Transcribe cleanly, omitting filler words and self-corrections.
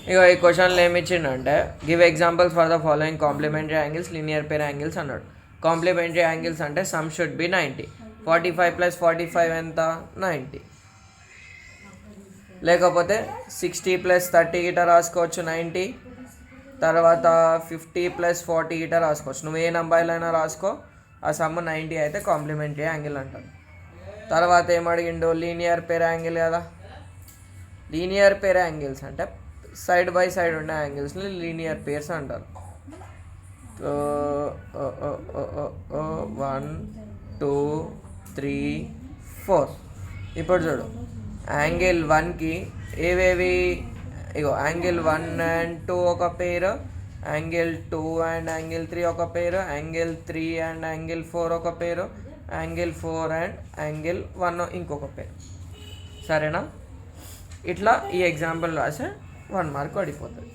ఇక ఈ క్వశ్చన్లో ఏమి ఇచ్చిండంటే give examples for the following complementary angles linear pair angles అన్నాడు. కాంప్లిమెంటరీ యాంగిల్స్ అంటే సమ్ షుడ్ బి 90. 45 + 45 ఎంత 90. లేకపోతే 60 + 30 గిట రాసుకోవచ్చు 90. తర్వాత 50 + 40 గిట రాసుకోవచ్చు. నువ్వు ఏ నంబర్లో అయినా రాసుకో, ఆ సమ్ 90 అయితే కాంప్లిమెంటరీ యాంగిల్ అంటారు. తర్వాత ఏమడిగిండు, లీనియర్ పేర్ యాంగిల్ కదా. లీనియర్ పేర్ యాంగిల్స్ అంటే సైడ్ బై సైడ్ ఉండే యాంగిల్స్ని లీనియర్ పేర్స్ అంటారు. 1 2 3 4. ఇప్పుడు చూడు, యాంగిల్ 1కి ఏవేవి, ఇగో యాంగిల్ 1 and 2 ఒక పేరు, యాంగిల్ 2 and యాంగిల్ 3 ఒక పేరు, యాంగిల్ 3 and యాంగిల్ 4 ఒక పేరు, యాంగిల్ 4 and యాంగిల్ 1 ఇంకొక పేరు. సరేనా? ఇట్లా ఈ ఎగ్జాంపుల్ రాసే 1 మార్క్ పడిపోతుంది.